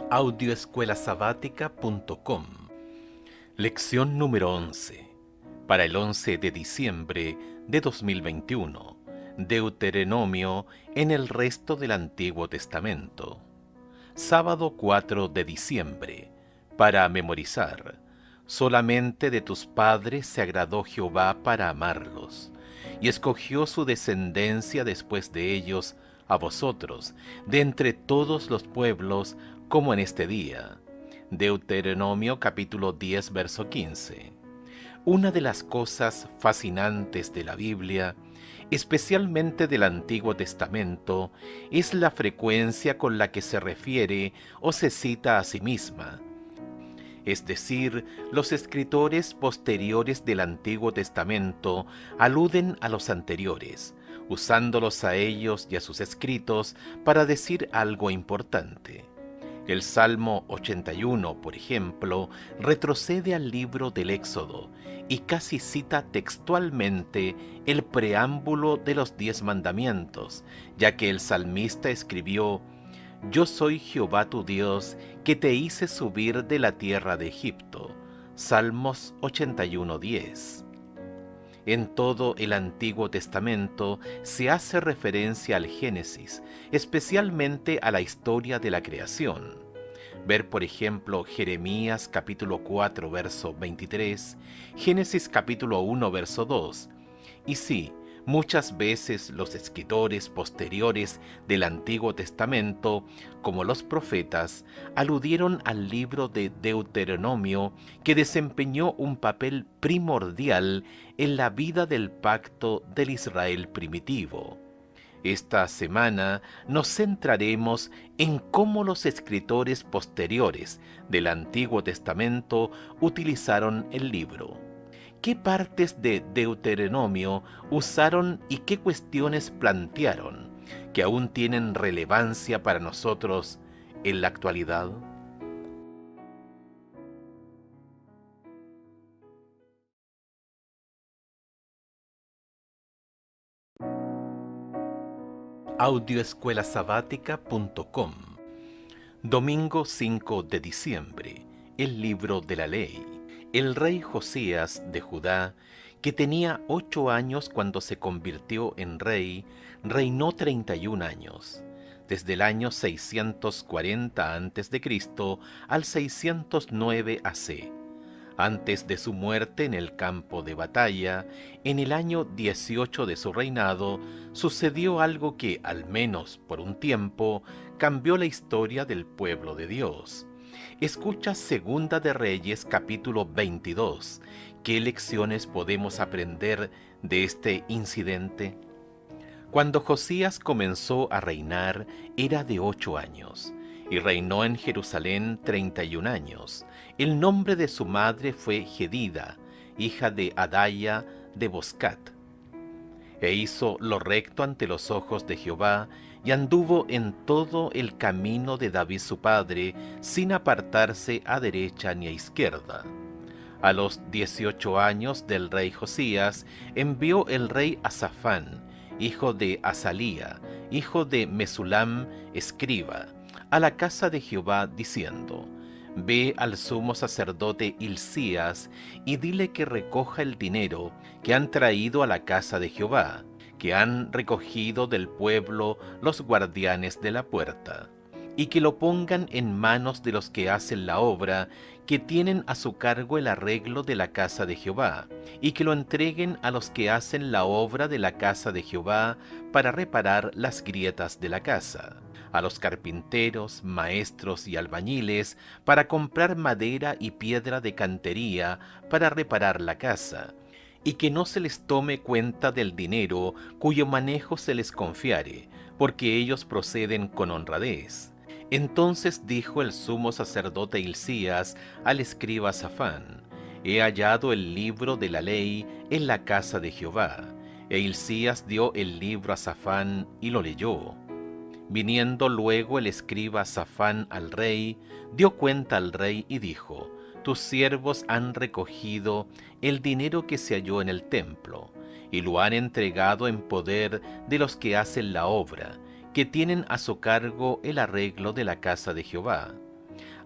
Audioescuelasabática.com. Lección número 11. Para el 11 de diciembre de 2021. Deuteronomio en el resto del Antiguo Testamento. Sábado 4 de diciembre. Para memorizar. Solamente de tus padres se agradó Jehová para amarlos, y escogió su descendencia después de ellos a vosotros, de entre todos los pueblos, como en este día. Deuteronomio capítulo 10, verso 15. Una de las cosas fascinantes de la Biblia, especialmente del Antiguo Testamento, es la frecuencia con la que se refiere o se cita a sí misma. Es decir, los escritores posteriores del Antiguo Testamento aluden a los anteriores, usándolos a ellos y a sus escritos para decir algo importante. El Salmo 81, por ejemplo, retrocede al libro del Éxodo y casi cita textualmente el preámbulo de los 10 mandamientos, ya que el salmista escribió: Yo soy Jehová tu Dios, que te hice subir de la tierra de Egipto. Salmos 81:10. En todo el Antiguo Testamento se hace referencia al Génesis, especialmente a la historia de la creación. Ver, por ejemplo, Jeremías capítulo 4, verso 23, Génesis capítulo 1, verso 2. Y sí, muchas veces los escritores posteriores del Antiguo Testamento, como los profetas, aludieron al libro de Deuteronomio, que desempeñó un papel primordial en la vida del pacto del Israel primitivo. Esta semana nos centraremos en cómo los escritores posteriores del Antiguo Testamento utilizaron el libro. ¿Qué partes de Deuteronomio usaron y qué cuestiones plantearon que aún tienen relevancia para nosotros en la actualidad? Audioescuelasabática.com. Domingo 5 de diciembre. El libro de la ley. El rey Josías de Judá, que tenía 8 años cuando se convirtió en rey, reinó 31 años, desde el año 640 a.C. al 609 AC. Antes de su muerte en el campo de batalla, en el año 18 de su reinado, sucedió algo que, al menos por un tiempo, cambió la historia del pueblo de Dios. Escucha Segunda de Reyes capítulo 22. ¿Qué lecciones podemos aprender de este incidente? Cuando Josías comenzó a reinar, era de 8 años, y reinó en Jerusalén 31 años. El nombre de su madre fue Jedida, hija de Adaya de Boscat. E hizo lo recto ante los ojos de Jehová, y anduvo en todo el camino de David su padre, sin apartarse a derecha ni a izquierda. A los 18 años del rey Josías, envió el rey a Safán, hijo de Azalía, hijo de Mesulam, escriba, a la casa de Jehová, diciendo: Ve al sumo sacerdote Hilcías, y dile que recoja el dinero que han traído a la casa de Jehová, que han recogido del pueblo los guardianes de la puerta, y que lo pongan en manos de los que hacen la obra, que tienen a su cargo el arreglo de la casa de Jehová, y que lo entreguen a los que hacen la obra de la casa de Jehová para reparar las grietas de la casa, a los carpinteros, maestros y albañiles para comprar madera y piedra de cantería para reparar la casa, y que no se les tome cuenta del dinero cuyo manejo se les confiare, porque ellos proceden con honradez. Entonces dijo el sumo sacerdote Hilcías al escriba Safán: He hallado el libro de la ley en la casa de Jehová. E Hilcías dio el libro a Safán y lo leyó. Viniendo luego el escriba Safán al rey, dio cuenta al rey y dijo: Tus siervos han recogido el dinero que se halló en el templo, y lo han entregado en poder de los que hacen la obra, que tienen a su cargo el arreglo de la casa de Jehová.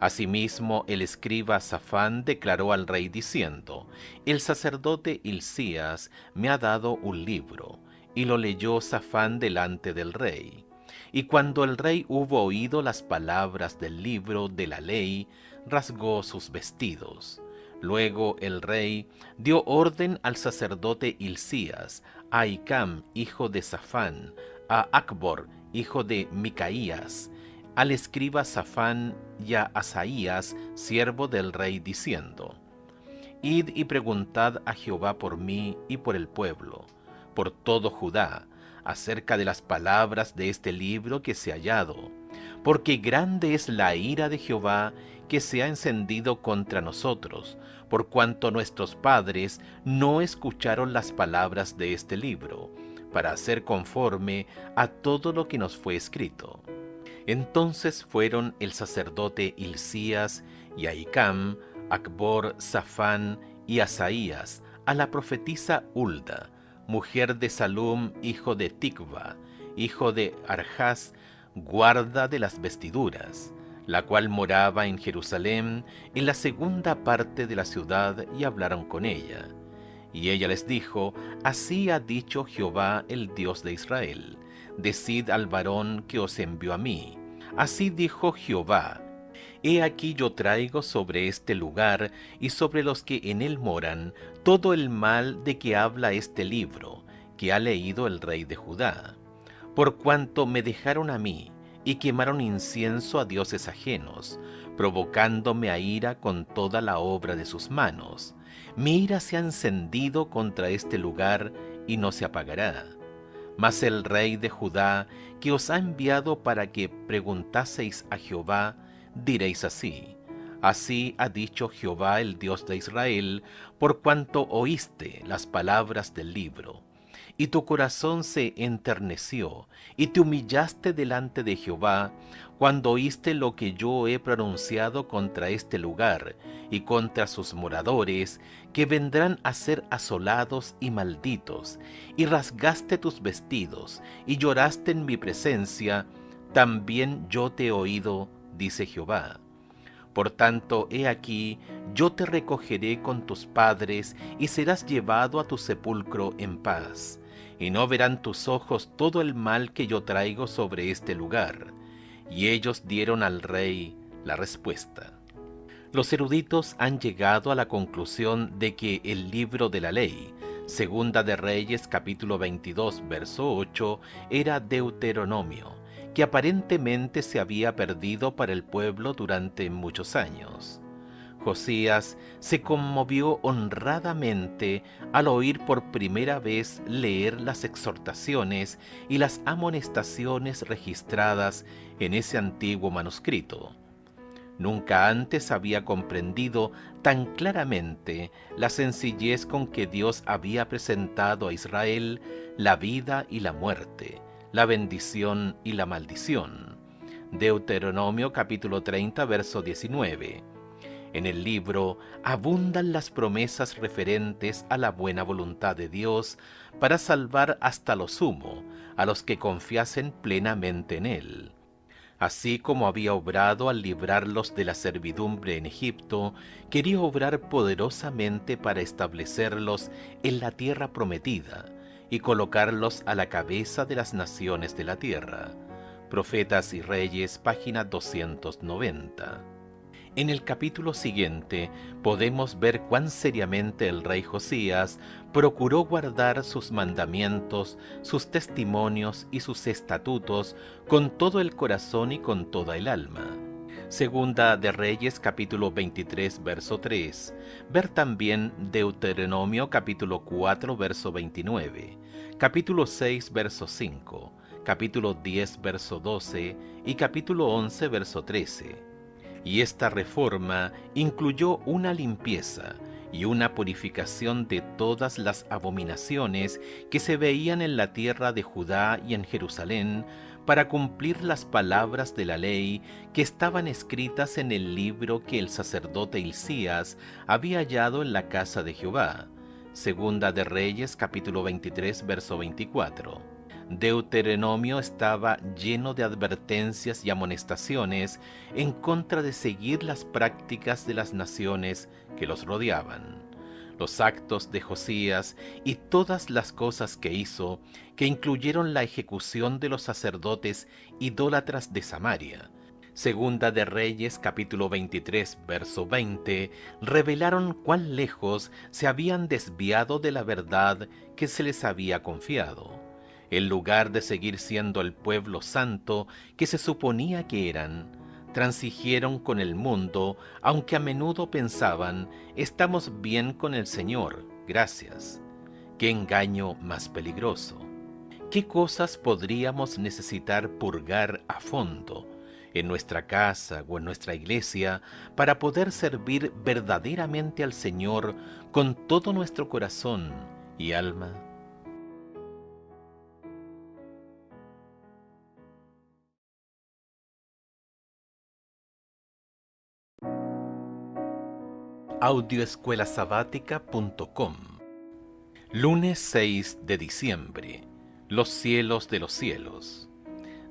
Asimismo, el escriba Safán declaró al rey diciendo: El sacerdote Hilcías me ha dado un libro. Y lo leyó Safán delante del rey. Y cuando el rey hubo oído las palabras del libro de la ley, rasgó sus vestidos. Luego el rey dio orden al sacerdote Hilcías, a Ahicam, hijo de Safán, a Acbor, hijo de Micaías, al escriba Safán y a Asaías, siervo del rey, diciendo: Id y preguntad a Jehová por mí y por el pueblo, por todo Judá, acerca de las palabras de este libro que se ha hallado, porque grande es la ira de Jehová que se ha encendido contra nosotros, por cuanto nuestros padres no escucharon las palabras de este libro, para hacer conforme a todo lo que nos fue escrito. Entonces fueron el sacerdote Hilcías y Ahicam, Acbor, Safán y Asaías, a la profetisa Hulda, mujer de Salum, hijo de Ticva, hijo de Arjas, guarda de las vestiduras, la cual moraba en Jerusalén, en la segunda parte de la ciudad, y hablaron con ella. Y ella les dijo: Así ha dicho Jehová, el Dios de Israel: Decid al varón que os envió a mí. Así dijo Jehová: He aquí yo traigo sobre este lugar y sobre los que en él moran todo el mal de que habla este libro, que ha leído el rey de Judá. Por cuanto me dejaron a mí y quemaron incienso a dioses ajenos, provocándome a ira con toda la obra de sus manos. Mi ira se ha encendido contra este lugar y no se apagará. Mas el rey de Judá, que os ha enviado para que preguntaseis a Jehová, diréis así: Así ha dicho Jehová, el Dios de Israel, por cuanto oíste las palabras del libro, y tu corazón se enterneció, y te humillaste delante de Jehová, cuando oíste lo que yo he pronunciado contra este lugar y contra sus moradores, que vendrán a ser asolados y malditos, y rasgaste tus vestidos, y lloraste en mi presencia, también yo te he oído, dice Jehová. Por tanto, he aquí, yo te recogeré con tus padres, y serás llevado a tu sepulcro en paz. Y no verán tus ojos todo el mal que yo traigo sobre este lugar. Y ellos dieron al rey la respuesta. Los eruditos han llegado a la conclusión de que el libro de la ley, Segunda de Reyes capítulo 22, verso 8, era Deuteronomio, que aparentemente se había perdido para el pueblo durante muchos años. Josías se conmovió honradamente al oír por primera vez leer las exhortaciones y las amonestaciones registradas en ese antiguo manuscrito. Nunca antes había comprendido tan claramente la sencillez con que Dios había presentado a Israel la vida y la muerte, la bendición y la maldición. Deuteronomio capítulo 30, verso 19. En el libro abundan las promesas referentes a la buena voluntad de Dios para salvar hasta lo sumo a los que confiasen plenamente en Él. Así como había obrado al librarlos de la servidumbre en Egipto, quería obrar poderosamente para establecerlos en la tierra prometida y colocarlos a la cabeza de las naciones de la tierra. Profetas y Reyes, página 290. En el capítulo siguiente podemos ver cuán seriamente el rey Josías procuró guardar sus mandamientos, sus testimonios y sus estatutos con todo el corazón y con toda el alma. Segunda de Reyes capítulo 23 verso 3. Ver también Deuteronomio capítulo 4 verso 29, capítulo 6 verso 5, capítulo 10 verso 12 y capítulo 11 verso 13. Y esta reforma incluyó una limpieza y una purificación de todas las abominaciones que se veían en la tierra de Judá y en Jerusalén, para cumplir las palabras de la ley que estaban escritas en el libro que el sacerdote Hilcías había hallado en la casa de Jehová. Segunda de Reyes capítulo 23 verso 24. Deuteronomio estaba lleno de advertencias y amonestaciones en contra de seguir las prácticas de las naciones que los rodeaban. Los actos de Josías y todas las cosas que hizo, que incluyeron la ejecución de los sacerdotes idólatras de Samaria. Segunda de Reyes capítulo 23 verso 20 revelaron cuán lejos se habían desviado de la verdad que se les había confiado. En lugar de seguir siendo el pueblo santo que se suponía que eran, transigieron con el mundo, aunque a menudo pensaban, estamos bien con el Señor, gracias. ¡Qué engaño más peligroso! ¿Qué cosas podríamos necesitar purgar a fondo en nuestra casa o en nuestra iglesia para poder servir verdaderamente al Señor con todo nuestro corazón y alma? Audioescuelasabática.com. Lunes 6 de diciembre. Los cielos de los cielos.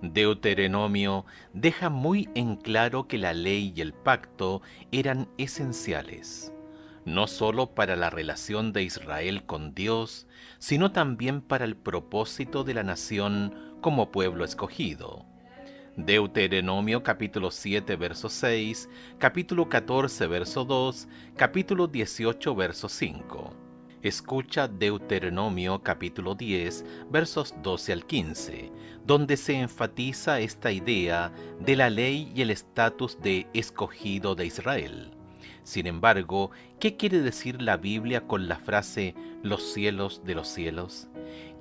Deuteronomio deja muy en claro que la ley y el pacto eran esenciales, no sólo para la relación de Israel con Dios, sino también para el propósito de la nación como pueblo escogido. Deuteronomio capítulo 7 verso 6, capítulo 14 verso 2, capítulo 18 verso 5. Escucha Deuteronomio capítulo 10 versos 12 al 15, donde se enfatiza esta idea de la ley y el estatus de escogido de Israel. Sin embargo, ¿qué quiere decir la Biblia con la frase los cielos de los cielos?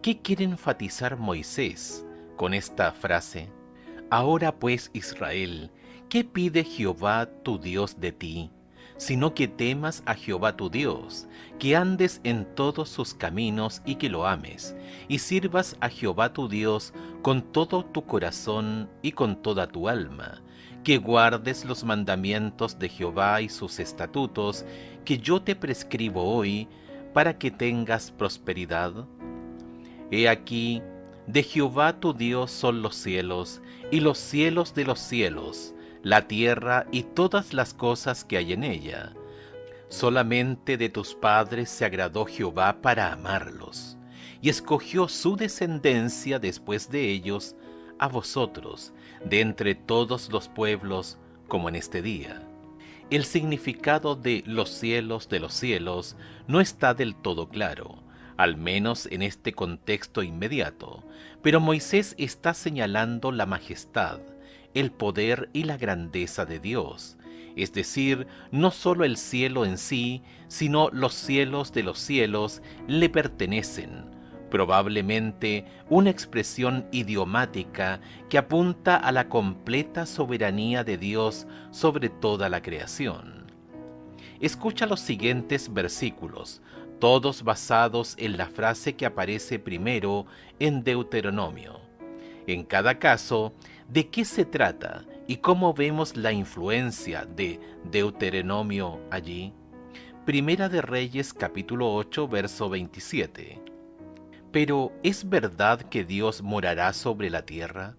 ¿Qué quiere enfatizar Moisés con esta frase? Ahora pues, Israel, ¿qué pide Jehová tu Dios de ti? Sino que temas a Jehová tu Dios, que andes en todos sus caminos y que lo ames, y sirvas a Jehová tu Dios con todo tu corazón y con toda tu alma, que guardes los mandamientos de Jehová y sus estatutos, que yo te prescribo hoy, para que tengas prosperidad. He aquí, de Jehová tu Dios son los cielos, y los cielos de los cielos, la tierra y todas las cosas que hay en ella. Solamente de tus padres se agradó Jehová para amarlos, y escogió su descendencia después de ellos, a vosotros, de entre todos los pueblos, como en este día. El significado de los cielos no está del todo claro, al menos en este contexto inmediato, pero Moisés está señalando la majestad, el poder y la grandeza de Dios, es decir, no solo el cielo en sí, sino los cielos de los cielos le pertenecen, probablemente una expresión idiomática que apunta a la completa soberanía de Dios sobre toda la creación. Escucha los siguientes versículos, todos basados en la frase que aparece primero en Deuteronomio. En cada caso, ¿de qué se trata y cómo vemos la influencia de Deuteronomio allí? Primera de Reyes capítulo 8 verso 27. Pero ¿es verdad que Dios morará sobre la tierra?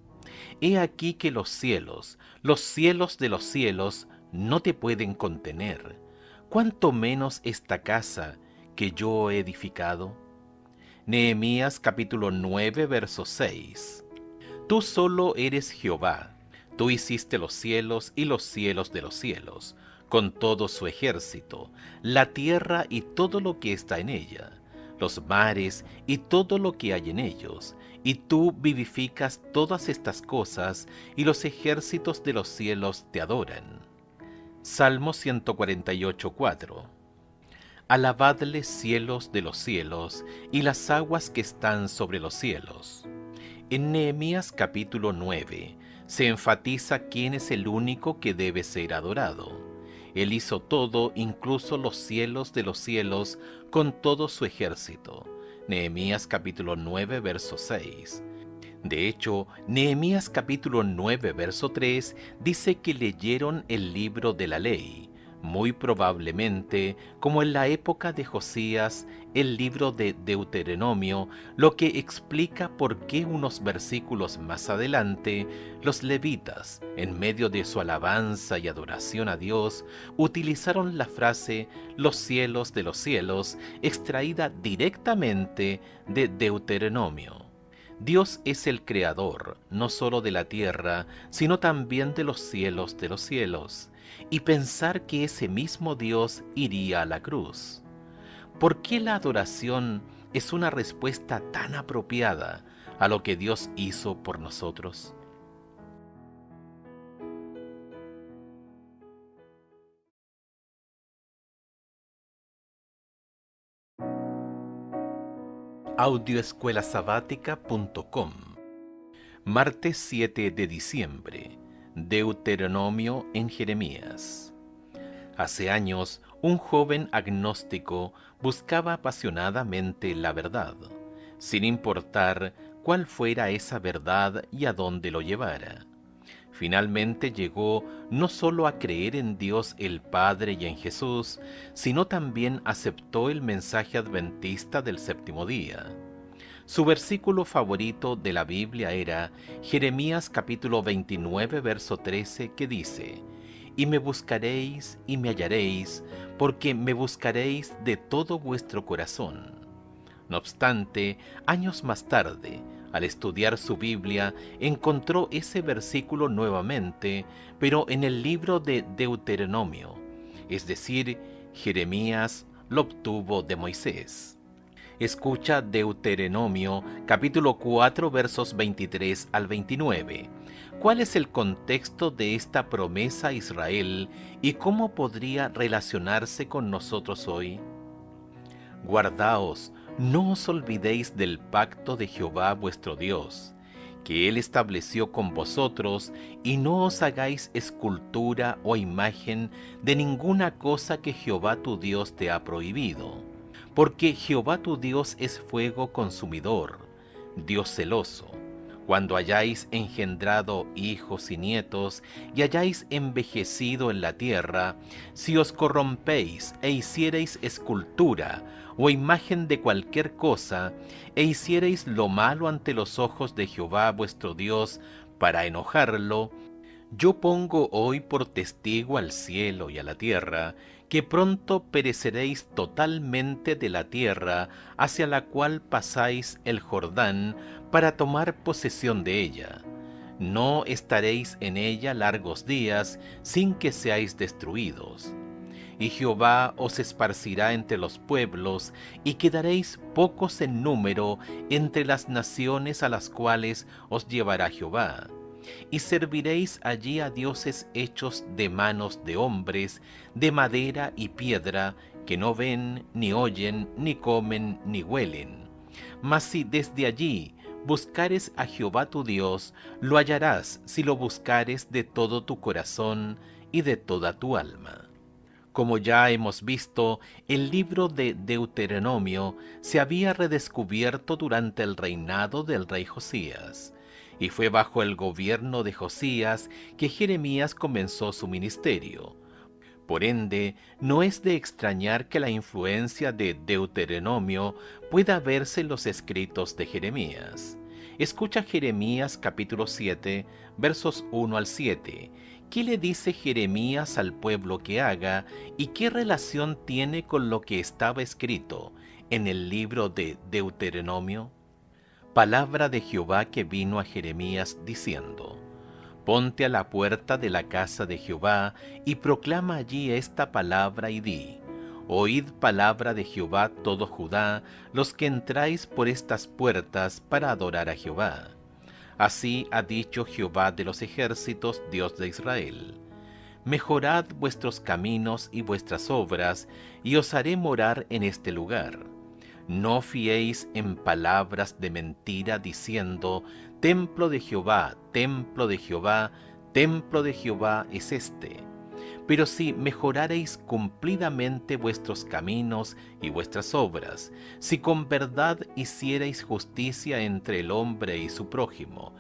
He aquí que los cielos de los cielos, no te pueden contener, cuánto menos esta casa que yo he edificado. Nehemías capítulo 9 verso 6. Tú solo eres Jehová, tú hiciste los cielos y los cielos de los cielos, con todo su ejército, la tierra y todo lo que está en ella, los mares y todo lo que hay en ellos, y tú vivificas todas estas cosas, y los ejércitos de los cielos te adoran. Salmo 148:4. Alabadle cielos de los cielos, y las aguas que están sobre los cielos. En Nehemías capítulo 9 se enfatiza quién es el único que debe ser adorado. Él hizo todo, incluso los cielos de los cielos, con todo su ejército. Nehemías capítulo 9 verso 6. De hecho, Nehemías capítulo 9 verso 3 dice que leyeron el libro de la ley, Muy probablemente, como en la época de Josías, el libro de Deuteronomio, lo que explica por qué unos versículos más adelante, los levitas, en medio de su alabanza y adoración a Dios, utilizaron la frase los cielos de los cielos, extraída directamente de Deuteronomio. Dios es el creador, no solo de la tierra, sino también de los cielos, y pensar que ese mismo Dios iría a la cruz. ¿Por qué la adoración es una respuesta tan apropiada a lo que Dios hizo por nosotros? Audioescuelasabática.com. Martes 7 de diciembre. Deuteronomio en Jeremías. Hace años, un joven agnóstico buscaba apasionadamente la verdad, sin importar cuál fuera esa verdad y a dónde lo llevara. Finalmente llegó no solo a creer en Dios el Padre y en Jesús, sino también aceptó el mensaje adventista del séptimo día. Su versículo favorito de la Biblia era Jeremías capítulo 29, verso 13, que dice: Y me buscaréis y me hallaréis, porque me buscaréis de todo vuestro corazón. No obstante, años más tarde, al estudiar su Biblia, encontró ese versículo nuevamente, pero en el libro de Deuteronomio, es decir, Jeremías lo obtuvo de Moisés. Escucha Deuteronomio capítulo 4 versos 23 al 29. ¿Cuál es el contexto de esta promesa a Israel y cómo podría relacionarse con nosotros hoy? Guardaos, no os olvidéis del pacto de Jehová vuestro Dios, que Él estableció con vosotros, y no os hagáis escultura o imagen de ninguna cosa que Jehová tu Dios te ha prohibido. Porque Jehová tu Dios es fuego consumidor, Dios celoso. Cuando hayáis engendrado hijos y nietos, y hayáis envejecido en la tierra, si os corrompéis e hiciereis escultura o imagen de cualquier cosa, e hiciereis lo malo ante los ojos de Jehová vuestro Dios, para enojarlo, yo pongo hoy por testigo al cielo y a la tierra, que pronto pereceréis totalmente de la tierra hacia la cual pasáis el Jordán para tomar posesión de ella. No estaréis en ella largos días sin que seáis destruidos. Y Jehová os esparcirá entre los pueblos, y quedaréis pocos en número entre las naciones a las cuales os llevará Jehová. Y serviréis allí a dioses hechos de manos de hombres, de madera y piedra, que no ven, ni oyen, ni comen, ni huelen. Mas si desde allí buscares a Jehová tu Dios, lo hallarás si lo buscares de todo tu corazón y de toda tu alma. Como ya hemos visto, el libro de Deuteronomio se había redescubierto durante el reinado del rey Josías, y fue bajo el gobierno de Josías que Jeremías comenzó su ministerio. Por ende, no es de extrañar que la influencia de Deuteronomio pueda verse en los escritos de Jeremías. Escucha Jeremías capítulo 7, versos 1 al 7. ¿Qué le dice Jeremías al pueblo que haga y qué relación tiene con lo que estaba escrito en el libro de Deuteronomio? Palabra de Jehová que vino a Jeremías diciendo: Ponte a la puerta de la casa de Jehová y proclama allí esta palabra y di: Oíd palabra de Jehová todo Judá, los que entráis por estas puertas para adorar a Jehová. Así ha dicho Jehová de los ejércitos, Dios de Israel: Mejorad vuestros caminos y vuestras obras, y os haré morar en este lugar. No fiéis en palabras de mentira diciendo: Templo de Jehová, templo de Jehová, templo de Jehová es este. Pero si mejorareis cumplidamente vuestros caminos y vuestras obras, si con verdad hiciereis justicia entre el hombre y su prójimo,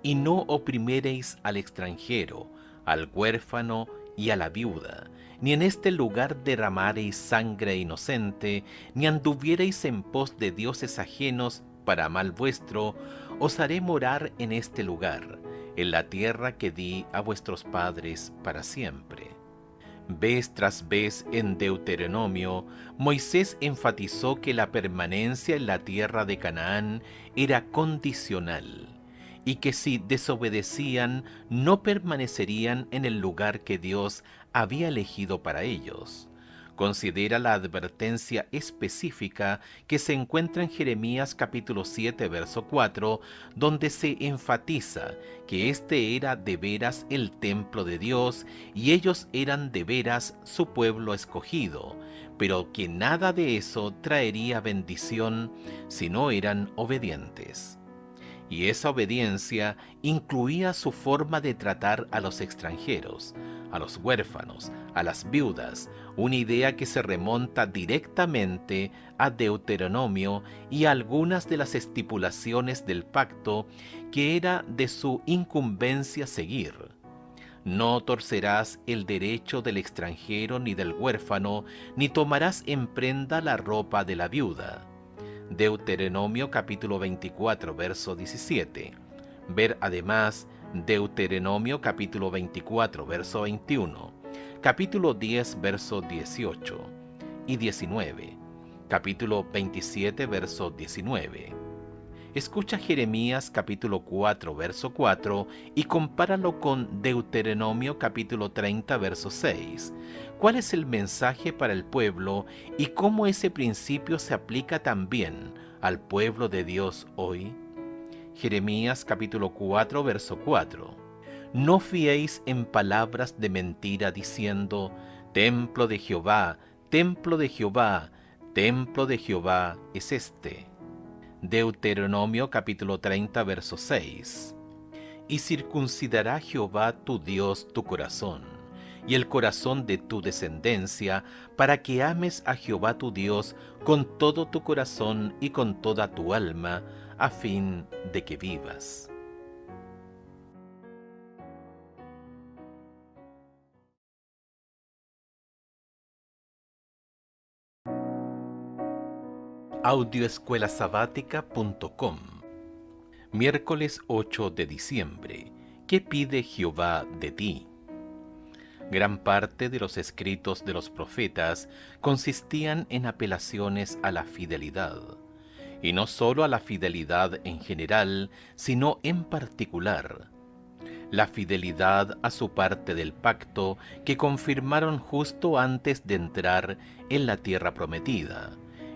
y no oprimiereis al extranjero, al huérfano y a la viuda, ni en este lugar derramareis sangre inocente, ni anduviereis en pos de dioses ajenos para mal vuestro, os haré morar en este lugar, en la tierra que di a vuestros padres para siempre. Vez tras vez en Deuteronomio, Moisés enfatizó que la permanencia en la tierra de Canaán era condicional, y que si desobedecían no permanecerían en el lugar que Dios había elegido para ellos. Considera la advertencia específica que se encuentra en Jeremías capítulo 7, verso 4, donde se enfatiza que este era de veras el templo de Dios y ellos eran de veras su pueblo escogido, pero que nada de eso traería bendición si no eran obedientes. Y esa obediencia incluía su forma de tratar a los extranjeros, a los huérfanos, a las viudas, una idea que se remonta directamente a Deuteronomio y a algunas de las estipulaciones del pacto que era de su incumbencia seguir. No torcerás el derecho del extranjero ni del huérfano, ni tomarás en prenda la ropa de la viuda. Deuteronomio capítulo 24, verso 17. Ver además Deuteronomio capítulo 24, verso 21, capítulo 10, verso 18 y 19, capítulo 27, verso 19. Escucha Jeremías capítulo 4, verso 4 y compáralo con Deuteronomio capítulo 30, verso 6. ¿Cuál es el mensaje para el pueblo y cómo ese principio se aplica también al pueblo de Dios hoy? Jeremías capítulo 4, verso 4. No fiéis en palabras de mentira diciendo, templo de Jehová, templo de Jehová, templo de Jehová es este. Deuteronomio capítulo 30, verso 6. Y circuncidará Jehová tu Dios tu corazón, y el corazón de tu descendencia, para que ames a Jehová tu Dios con todo tu corazón y con toda tu alma, a fin de que vivas. Audioescuelasabática.com. Miércoles 8 de diciembre. ¿Qué pide Jehová de ti? Gran parte de los escritos de los profetas consistían en apelaciones a la fidelidad, y no solo a la fidelidad en general, sino en particular, la fidelidad a su parte del pacto que confirmaron justo antes de entrar en la tierra prometida.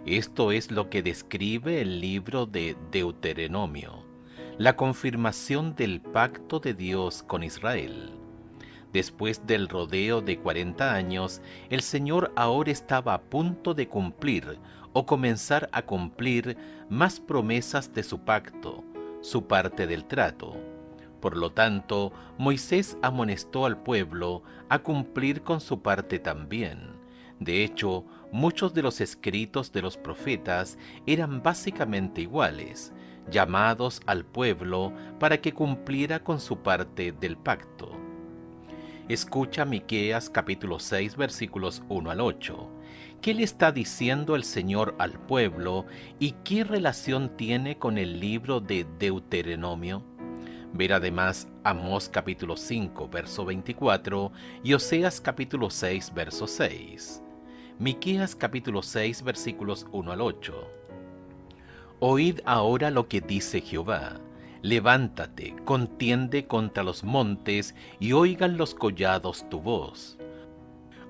Esto es lo que describe el libro de Deuteronomio, la confirmación del pacto de Dios con Israel. Después del rodeo de 40 años, el Señor ahora estaba a punto de cumplir o comenzar a cumplir más promesas de su pacto, su parte del trato. Por lo tanto, Moisés amonestó al pueblo a cumplir con su parte también. De hecho, muchos de los escritos de los profetas eran básicamente iguales, llamados al pueblo para que cumpliera con su parte del pacto. Escucha Miqueas capítulo 6 versículos 1 al 8. ¿Qué le está diciendo el Señor al pueblo y qué relación tiene con el libro de Deuteronomio? Ver además Amós capítulo 5 verso 24 y Oseas capítulo 6 verso 6. Miqueas capítulo 6 versículos 1 al 8. Oíd ahora lo que dice Jehová. Levántate, contiende contra los montes, y oigan los collados tu voz.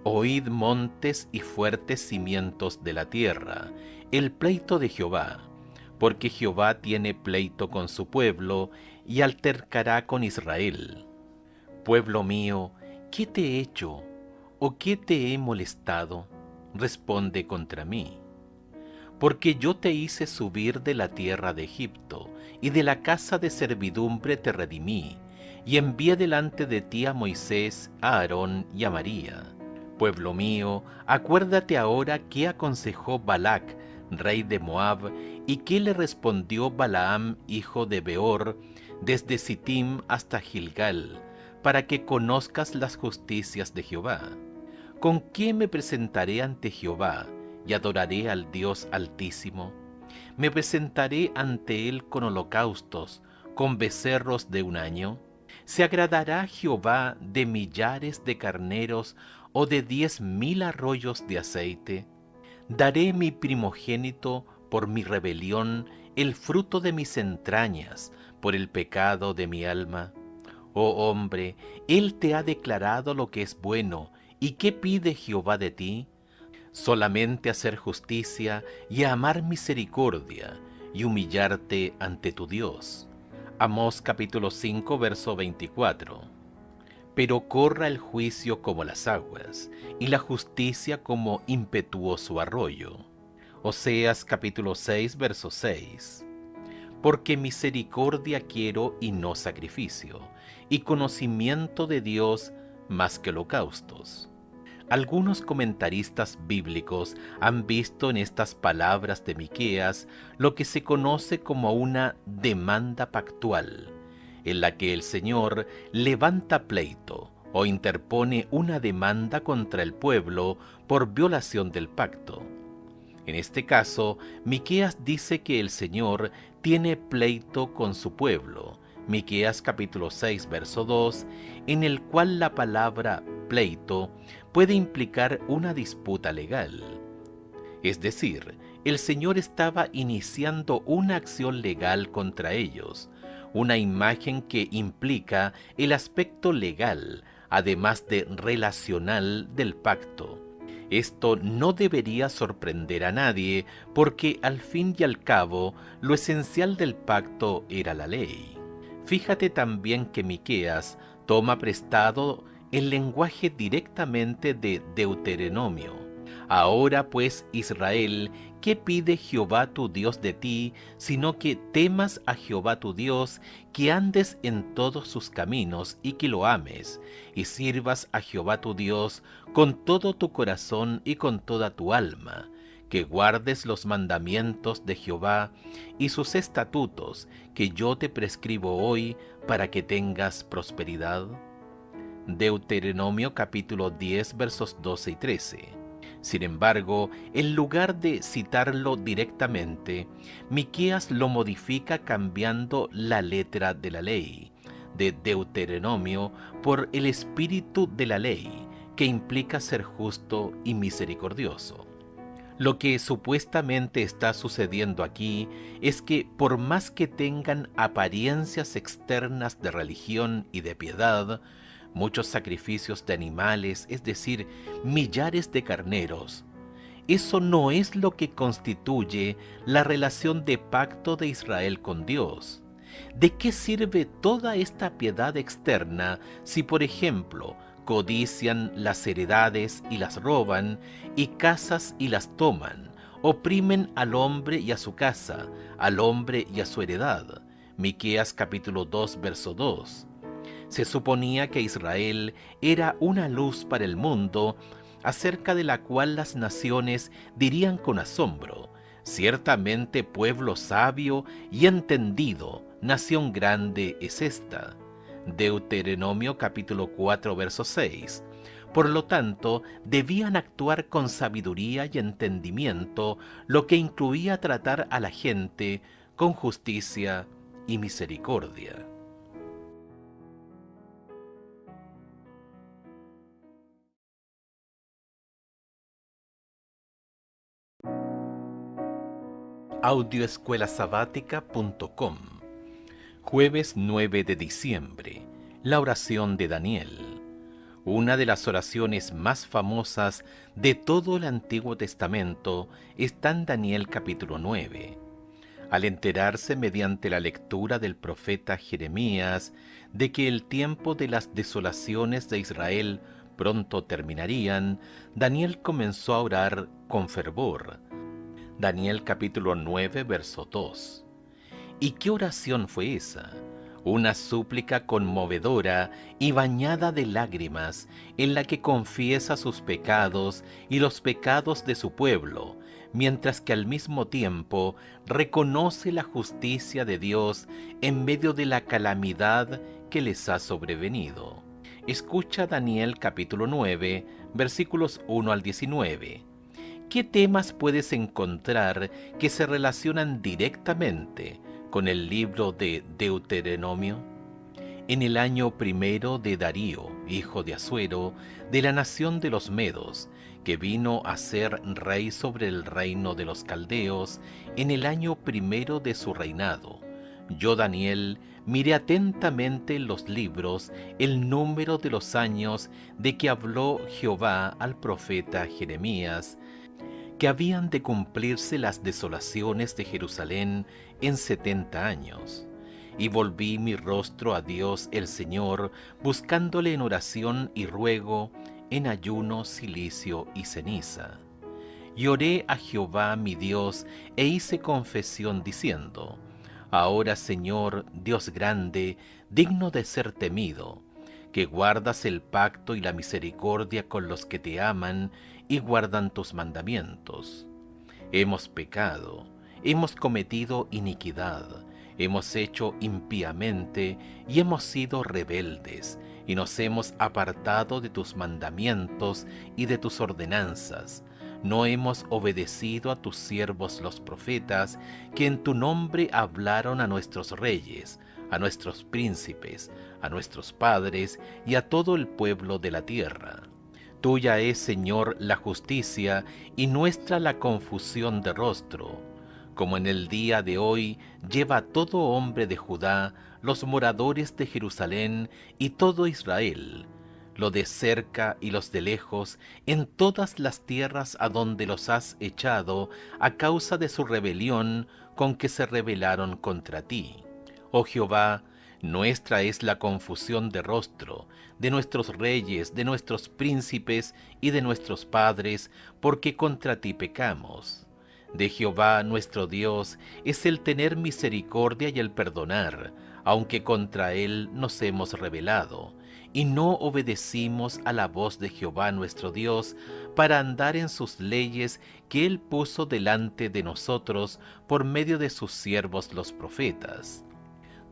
Oíd montes y fuertes cimientos de la tierra, el pleito de Jehová, porque Jehová tiene pleito con su pueblo, y altercará con Israel. Pueblo mío, ¿qué te he hecho? ¿O qué te he molestado? Responde contra mí. Porque yo te hice subir de la tierra de Egipto, y de la casa de servidumbre te redimí, y envié delante de ti a Moisés, a Aarón y a María. Pueblo mío, acuérdate ahora qué aconsejó Balac, rey de Moab, y qué le respondió Balaam, hijo de Beor, desde Sittim hasta Gilgal, para que conozcas las justicias de Jehová. ¿Con qué me presentaré ante Jehová y adoraré al Dios Altísimo? ¿Me presentaré ante él con holocaustos, con becerros de un año? ¿Se agradará Jehová de millares de carneros o de 10,000 arroyos de aceite? ¿Daré mi primogénito por mi rebelión, el fruto de mis entrañas, por el pecado de mi alma? Oh hombre, él te ha declarado lo que es bueno, ¿y qué pide Jehová de ti? Solamente hacer justicia y amar misericordia y humillarte ante tu Dios. Amós capítulo 5, verso 24. Pero corra el juicio como las aguas, y la justicia como impetuoso arroyo. Oseas capítulo 6, verso 6. Porque misericordia quiero y no sacrificio, y conocimiento de Dios más que holocaustos. Algunos comentaristas bíblicos han visto en estas palabras de Miqueas lo que se conoce como una demanda pactual, en la que el Señor levanta pleito o interpone una demanda contra el pueblo por violación del pacto. En este caso, Miqueas dice que el Señor tiene pleito con su pueblo, Miqueas capítulo 6, verso 2, en el cual la palabra pleito puede implicar una disputa legal. Es decir, el Señor estaba iniciando una acción legal contra ellos, una imagen que implica el aspecto legal, además de relacional del pacto. Esto no debería sorprender a nadie, porque al fin y al cabo, lo esencial del pacto era la ley. Fíjate también que Miqueas toma prestado el lenguaje directamente de Deuteronomio. Ahora pues, Israel, ¿qué pide Jehová tu Dios de ti, sino que temas a Jehová tu Dios, que andes en todos sus caminos y que lo ames, y sirvas a Jehová tu Dios con todo tu corazón y con toda tu alma, que guardes los mandamientos de Jehová y sus estatutos que yo te prescribo hoy para que tengas prosperidad? Deuteronomio capítulo 10 versos 12 y 13. Sin embargo, en lugar de citarlo directamente, Miqueas lo modifica cambiando la letra de la ley de Deuteronomio por el espíritu de la ley, que implica ser justo y misericordioso. Lo que supuestamente está sucediendo aquí es que por más que tengan apariencias externas de religión y de piedad, muchos sacrificios de animales, es decir, millares de carneros, eso no es lo que constituye la relación de pacto de Israel con Dios. ¿De qué sirve toda esta piedad externa si, por ejemplo, codician las heredades y las roban, y casas y las toman, oprimen al hombre y a su casa, al hombre y a su heredad? Miqueas capítulo 2, verso 2. Se suponía que Israel era una luz para el mundo, acerca de la cual las naciones dirían con asombro: ciertamente pueblo sabio y entendido, nación grande es esta. Deuteronomio capítulo 4 verso 6. Por lo tanto, debían actuar con sabiduría y entendimiento, lo que incluía tratar a la gente con justicia y misericordia. Audioescuelasabática.com. Jueves 9 de diciembre. La oración de Daniel. Una de las oraciones más famosas de todo el Antiguo Testamento está en Daniel capítulo 9. Al enterarse mediante la lectura del profeta Jeremías de que el tiempo de las desolaciones de Israel pronto terminarían, Daniel comenzó a orar con fervor. Daniel capítulo 9, verso 2. ¿Y qué oración fue esa? Una súplica conmovedora y bañada de lágrimas, en la que confiesa sus pecados y los pecados de su pueblo, mientras que al mismo tiempo reconoce la justicia de Dios en medio de la calamidad que les ha sobrevenido. Escucha Daniel capítulo 9, versículos 1 al 19. ¿Qué temas puedes encontrar que se relacionan directamente con el libro de Deuteronomio? En el año primero de Darío, hijo de Asuero, de la nación de los Medos, que vino a ser rey sobre el reino de los caldeos, en el año primero de su reinado, yo, Daniel, miré atentamente en los libros el número de los años de que habló Jehová al profeta Jeremías, que habían de cumplirse las desolaciones de Jerusalén en 70 años. Y volví mi rostro a Dios el Señor, buscándole en oración y ruego, en ayuno, cilicio y ceniza. Y oré a Jehová mi Dios, e hice confesión diciendo: Ahora, Señor, Dios grande, digno de ser temido, que guardas el pacto y la misericordia con los que te aman y guardan tus mandamientos. Hemos pecado, hemos cometido iniquidad, hemos hecho impíamente y hemos sido rebeldes, y nos hemos apartado de tus mandamientos y de tus ordenanzas. No hemos obedecido a tus siervos los profetas, que en tu nombre hablaron a nuestros reyes, a nuestros príncipes, a nuestros padres y a todo el pueblo de la tierra. Tuya es, Señor, la justicia, y nuestra la confusión de rostro. Como en el día de hoy lleva todo hombre de Judá, los moradores de Jerusalén y todo Israel, lo de cerca y los de lejos, en todas las tierras a donde los has echado, a causa de su rebelión con que se rebelaron contra ti. Oh Jehová, nuestra es la confusión de rostro, de nuestros reyes, de nuestros príncipes y de nuestros padres, porque contra ti pecamos. De Jehová nuestro Dios es el tener misericordia y el perdonar, aunque contra él nos hemos rebelado, y no obedecimos a la voz de Jehová nuestro Dios para andar en sus leyes que él puso delante de nosotros por medio de sus siervos los profetas.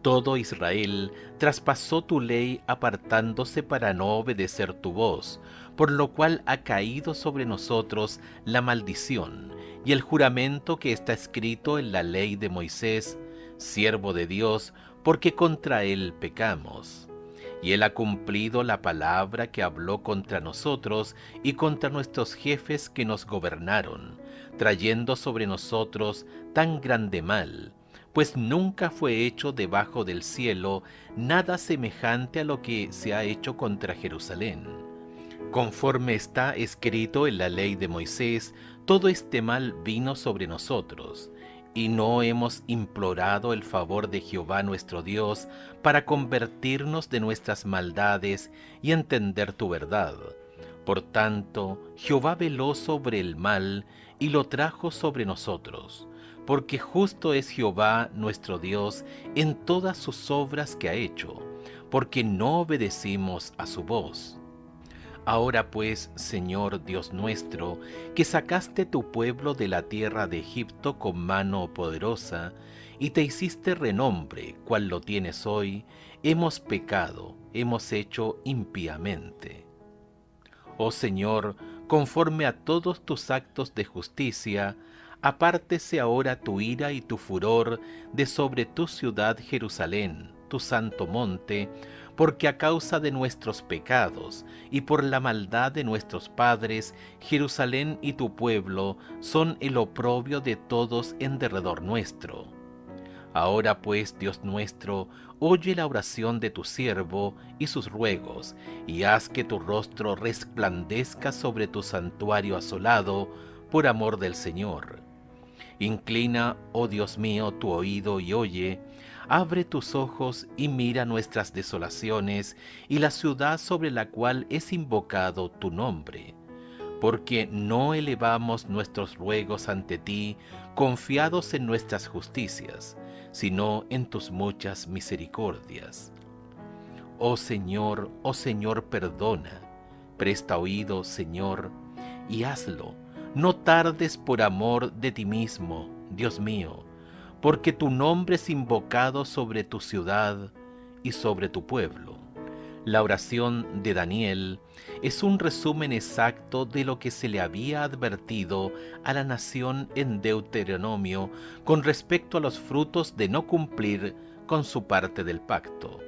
Todo Israel traspasó tu ley apartándose para no obedecer tu voz, por lo cual ha caído sobre nosotros la maldición y el juramento que está escrito en la ley de Moisés, siervo de Dios, porque contra él pecamos. Y él ha cumplido la palabra que habló contra nosotros y contra nuestros jefes que nos gobernaron, trayendo sobre nosotros tan grande mal, pues nunca fue hecho debajo del cielo nada semejante a lo que se ha hecho contra Jerusalén. Conforme está escrito en la ley de Moisés, todo este mal vino sobre nosotros, y no hemos implorado el favor de Jehová nuestro Dios para convertirnos de nuestras maldades y entender tu verdad. Por tanto, Jehová veló sobre el mal y lo trajo sobre nosotros, porque justo es Jehová nuestro Dios en todas sus obras que ha hecho, porque no obedecimos a su voz. Ahora pues, Señor Dios nuestro, que sacaste tu pueblo de la tierra de Egipto con mano poderosa, y te hiciste renombre, cual lo tienes hoy, hemos pecado, hemos hecho impíamente. Oh Señor, conforme a todos tus actos de justicia, apártese ahora tu ira y tu furor de sobre tu ciudad Jerusalén, tu santo monte, porque a causa de nuestros pecados y por la maldad de nuestros padres, Jerusalén y tu pueblo son el oprobio de todos en derredor nuestro. Ahora pues, Dios nuestro, oye la oración de tu siervo y sus ruegos, y haz que tu rostro resplandezca sobre tu santuario asolado, por amor del Señor. Inclina, oh Dios mío, tu oído y oye, abre tus ojos y mira nuestras desolaciones y la ciudad sobre la cual es invocado tu nombre. Porque no elevamos nuestros ruegos ante ti, confiados en nuestras justicias, sino en tus muchas misericordias. Oh Señor, perdona. Presta oído, Señor, y hazlo. No tardes por amor de ti mismo, Dios mío, porque tu nombre es invocado sobre tu ciudad y sobre tu pueblo. La oración de Daniel es un resumen exacto de lo que se le había advertido a la nación en Deuteronomio con respecto a los frutos de no cumplir con su parte del pacto.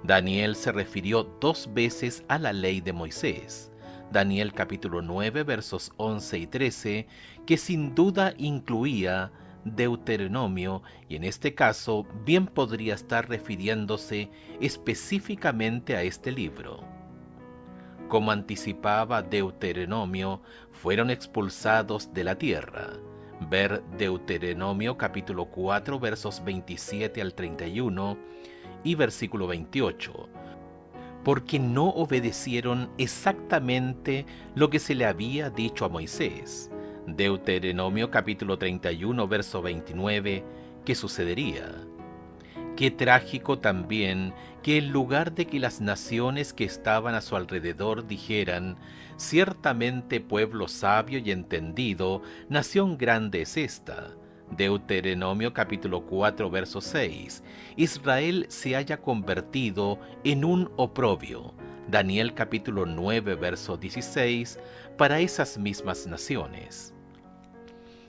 Daniel se refirió 2 veces a la ley de Moisés, Daniel capítulo 9 versos 11 y 13, que sin duda incluía Deuteronomio, y en este caso bien podría estar refiriéndose específicamente a este libro. Como anticipaba Deuteronomio, fueron expulsados de la tierra. Ver Deuteronomio capítulo 4 versos 27 al 31 y versículo 28, porque no obedecieron exactamente lo que se le había dicho a Moisés. Deuteronomio capítulo 31 verso 29, ¿qué sucedería? Qué trágico también que en lugar de que las naciones que estaban a su alrededor dijeran: ciertamente pueblo sabio y entendido, nación grande es esta. Deuteronomio capítulo 4 verso 6, Israel se haya convertido en un oprobio. Daniel capítulo 9 verso 16, para esas mismas naciones.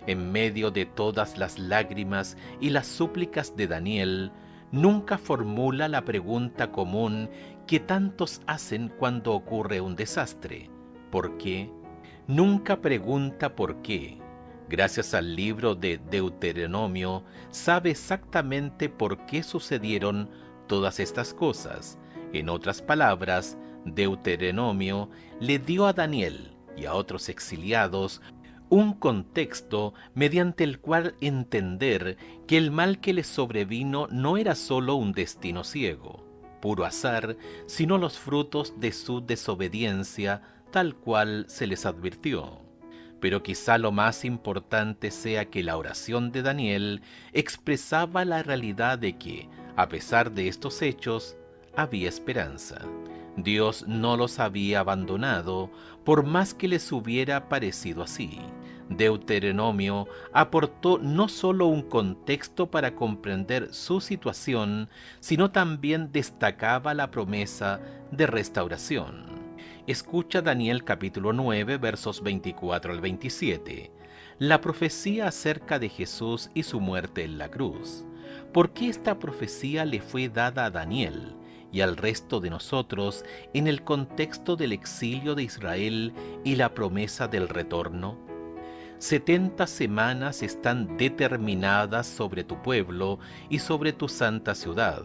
En medio de todas las lágrimas y las súplicas de Daniel, nunca formula la pregunta común que tantos hacen cuando ocurre un desastre: ¿por qué? Nunca pregunta por qué. Gracias al libro de Deuteronomio, sabe exactamente por qué sucedieron todas estas cosas. En otras palabras, Deuteronomio le dio a Daniel y a otros exiliados un contexto mediante el cual entender que el mal que les sobrevino no era solo un destino ciego, puro azar, sino los frutos de su desobediencia, tal cual se les advirtió. Pero quizá lo más importante sea que la oración de Daniel expresaba la realidad de que, a pesar de estos hechos, había esperanza. Dios no los había abandonado, por más que les hubiera parecido así. Deuteronomio aportó no solo un contexto para comprender su situación, sino también destacaba la promesa de restauración. Escucha Daniel capítulo 9 versos 24 al 27, la profecía acerca de Jesús y su muerte en la cruz. ¿Por qué esta profecía le fue dada a Daniel y al resto de nosotros en el contexto del exilio de Israel y la promesa del retorno? 70 semanas están determinadas sobre tu pueblo y sobre tu santa ciudad,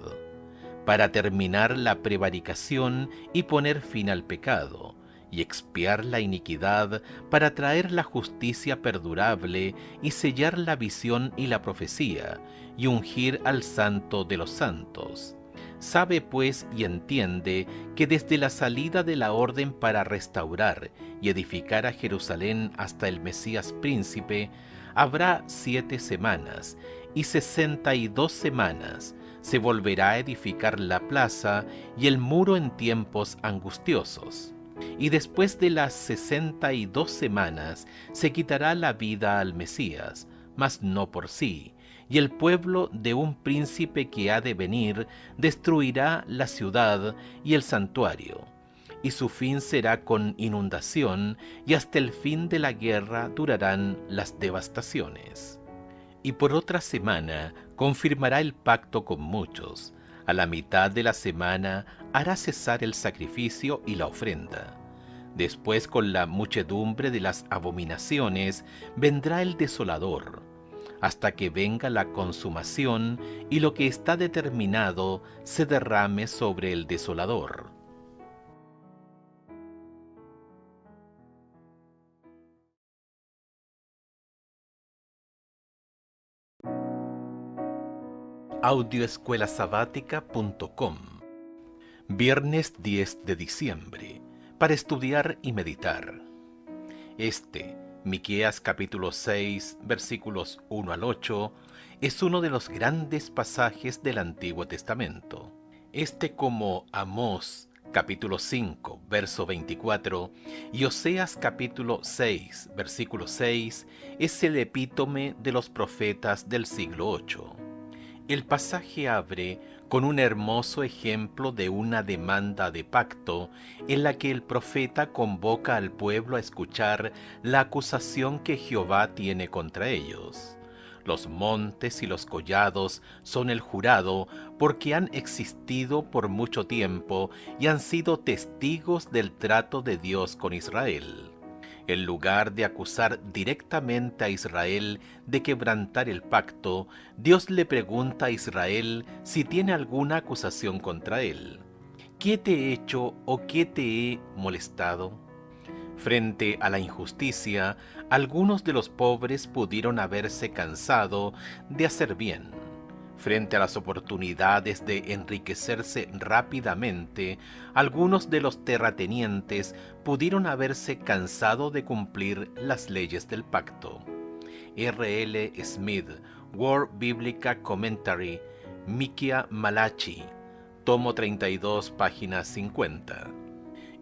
para terminar la prevaricación y poner fin al pecado, y expiar la iniquidad, para traer la justicia perdurable y sellar la visión y la profecía, y ungir al Santo de los santos. Sabe pues y entiende que desde la salida de la orden para restaurar y edificar a Jerusalén hasta el Mesías príncipe, habrá 7 semanas, y 62 semanas se volverá a edificar la plaza y el muro en tiempos angustiosos. Y después de las 62 semanas se quitará la vida al Mesías, mas no por sí, y el pueblo de un príncipe que ha de venir destruirá la ciudad y el santuario, y su fin será con inundación, y hasta el fin de la guerra durarán las devastaciones. Y por otra semana confirmará el pacto con muchos. A la mitad de la semana hará cesar el sacrificio y la ofrenda. Después, con la muchedumbre de las abominaciones, vendrá el desolador, hasta que venga la consumación y lo que está determinado se derrame sobre el desolador. Audioescuelasabática.com. Viernes 10 de diciembre, para estudiar y meditar. Miqueas capítulo 6, versículos 1 al 8, es uno de los grandes pasajes del Antiguo Testamento. Como Amós capítulo 5, verso 24, y Oseas capítulo 6, versículo 6, es el epítome de los profetas del siglo VIII. El pasaje abre con un hermoso ejemplo de una demanda de pacto en la que el profeta convoca al pueblo a escuchar la acusación que Jehová tiene contra ellos. Los montes y los collados son el jurado porque han existido por mucho tiempo y han sido testigos del trato de Dios con Israel. En lugar de acusar directamente a Israel de quebrantar el pacto, Dios le pregunta a Israel si tiene alguna acusación contra él. ¿Qué te he hecho o qué te he molestado? Frente a la injusticia, algunos de los pobres pudieron haberse cansado de hacer bien. Frente a las oportunidades de enriquecerse rápidamente, algunos de los terratenientes pudieron haberse cansado de cumplir las leyes del pacto. R. L. Smith, World Biblical Commentary, Mikia Malachi, tomo 32, página 50.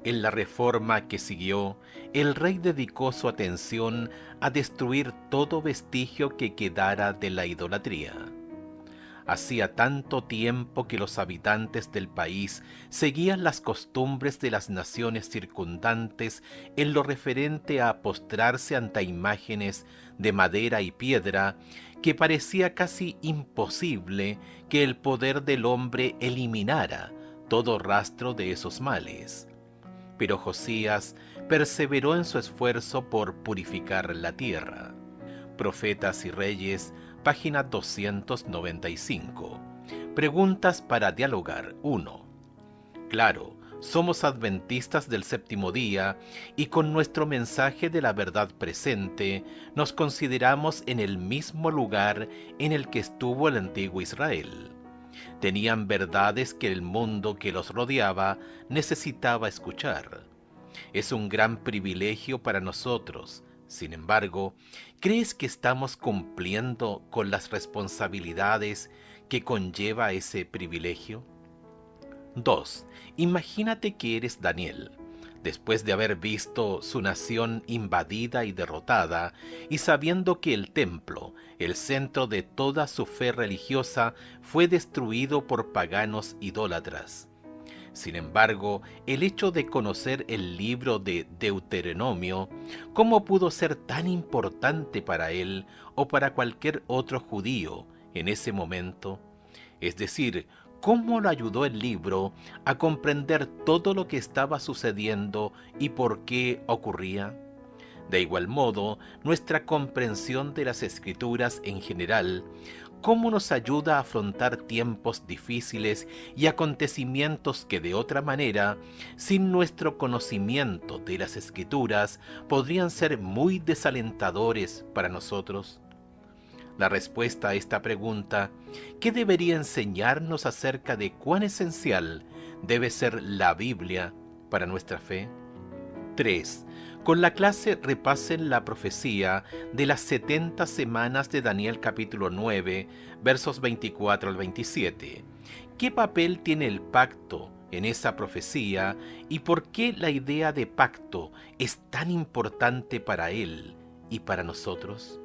En la reforma que siguió, el rey dedicó su atención a destruir todo vestigio que quedara de la idolatría. Hacía tanto tiempo que los habitantes del país seguían las costumbres de las naciones circundantes en lo referente a postrarse ante imágenes de madera y piedra, que parecía casi imposible que el poder del hombre eliminara todo rastro de esos males. Pero Josías perseveró en su esfuerzo por purificar la tierra. Profetas y Reyes, página 295. Preguntas para dialogar. 1. Claro, somos adventistas del séptimo día y con nuestro mensaje de la verdad presente nos consideramos en el mismo lugar en el que estuvo el antiguo Israel. Tenían verdades que el mundo que los rodeaba necesitaba escuchar. Es un gran privilegio para nosotros. Sin embargo, ¿crees que estamos cumpliendo con las responsabilidades que conlleva ese privilegio? 2. Imagínate que eres Daniel. Después de haber visto su nación invadida y derrotada, y sabiendo que el templo, el centro de toda su fe religiosa, fue destruido por paganos idólatras. Sin embargo, el hecho de conocer el libro de Deuteronomio, ¿cómo pudo ser tan importante para él o para cualquier otro judío en ese momento? Es decir, ¿cómo lo ayudó el libro a comprender todo lo que estaba sucediendo y por qué ocurría? De igual modo, nuestra comprensión de las Escrituras en general, ¿cómo nos ayuda a afrontar tiempos difíciles y acontecimientos que de otra manera, sin nuestro conocimiento de las Escrituras, podrían ser muy desalentadores para nosotros? La respuesta a esta pregunta, ¿qué debería enseñarnos acerca de cuán esencial debe ser la Biblia para nuestra fe? 3. Con la clase repasen la profecía de las 70 semanas de Daniel capítulo 9, versos 24 al 27. ¿Qué papel tiene el pacto en esa profecía y por qué la idea de pacto es tan importante para él y para nosotros?